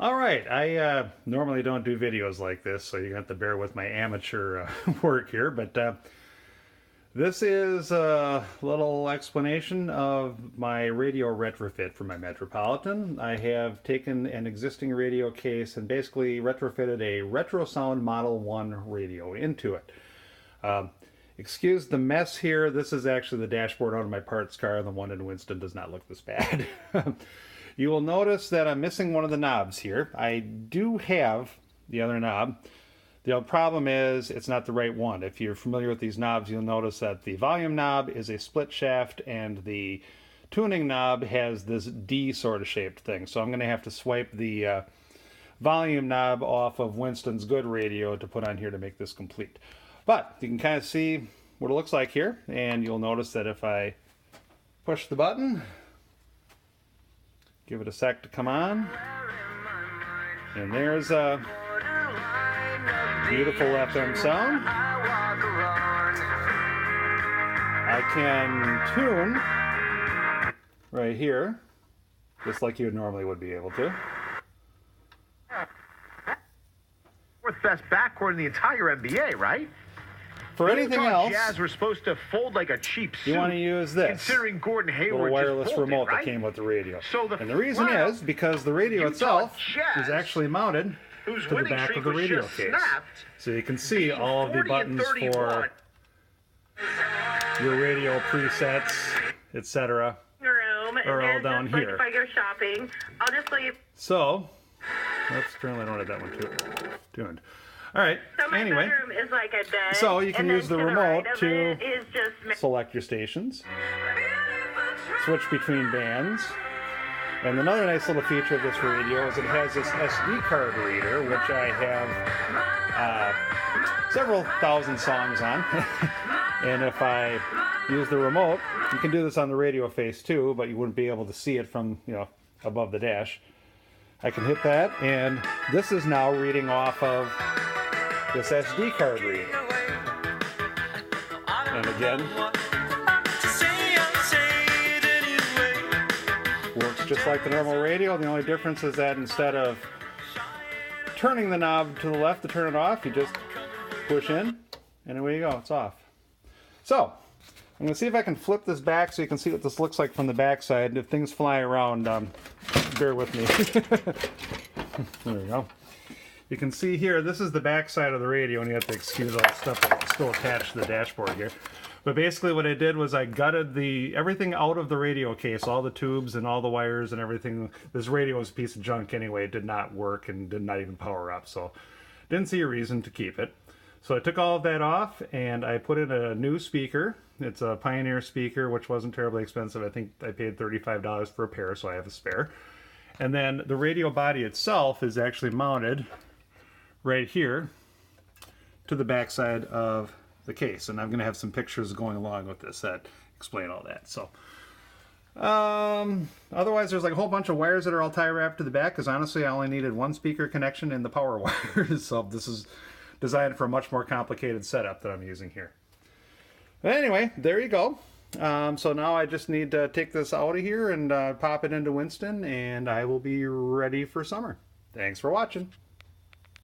All right, I normally don't do videos like this, so you're going to have to bear with my amateur work here, but this is a little explanation of my radio retrofit for my Metropolitan. I have taken an existing radio case and basically retrofitted a Retrosound Model One radio into it. Excuse the mess here. This is actually the dashboard out of my parts car. The one in Winston does not look this bad. You will notice that I'm missing one of the knobs here. I do have the other knob. The problem is it's not the right one. If you're familiar with these knobs, you'll notice that the volume knob is a split shaft and the tuning knob has this D sort of shaped thing. So I'm going to have to swipe the volume knob off of Winston's good radio to put on here to make this complete. But you can kind of see what it looks like here, and you'll notice that if I push the button, give it a sec to come on, and there's a beautiful FM sound. I can tune right here, just like you normally would be able to. Fourth best backcourt in the entire NBA, right? For anything else, Jazz were supposed to fold like a cheap suit. you want to use this considering Gordon Hayward little wireless just folded, remote right? that came with the radio. So And the reason is because the radio itself is actually mounted whose to the winning back of streak the was radio just case. snapped, So you can see all of the 40 and buttons 31. for your radio presets, etc. room are all and down just here. like if I go shopping, I'll just leave. So, apparently I don't have that one tuned. All right, So my anyway, bedroom is like a bed. so you can and use then the to remote right of to it is just select your stations, switch between bands. And another nice little feature of this radio is it has this SD card reader, which I have several thousand songs on. And if I use the remote, you can do this on the radio face too, but you wouldn't be able to see it from, above the dash. I can hit that, and this is now reading off of this SD card reader. And again, works just like the normal radio. The only difference is that instead of turning the knob to the left to turn it off, you just push in, and away you go, it's off. So, I'm going to see if I can flip this back so you can see what this looks like from the back side. And if things fly around, bear with me. There we go. You can see here, this is the back side of the radio, and you have to excuse all the stuff that's still attached to the dashboard here. But basically what I did was I gutted everything out of the radio case, all the tubes and all the wires and everything. This radio was a piece of junk anyway. It did not work and did not even power up, so didn't see a reason to keep it. So I took all of that off and I put in a new speaker. It's a Pioneer speaker, which wasn't terribly expensive. I think I paid $35 for a pair, so I have a spare. And then the radio body itself is actually mounted right here to the back side of the case. And I'm going to have some pictures going along with this that explain all that. So otherwise there's like a whole bunch of wires that are all tie wrapped to the back, because honestly I only needed one speaker connection and the power wires. So this is designed for a much more complicated setup that I'm using here. But anyway, there you go. So now I just need to take this out of here and pop it into Winston, and I will be ready for summer. Thanks for watching.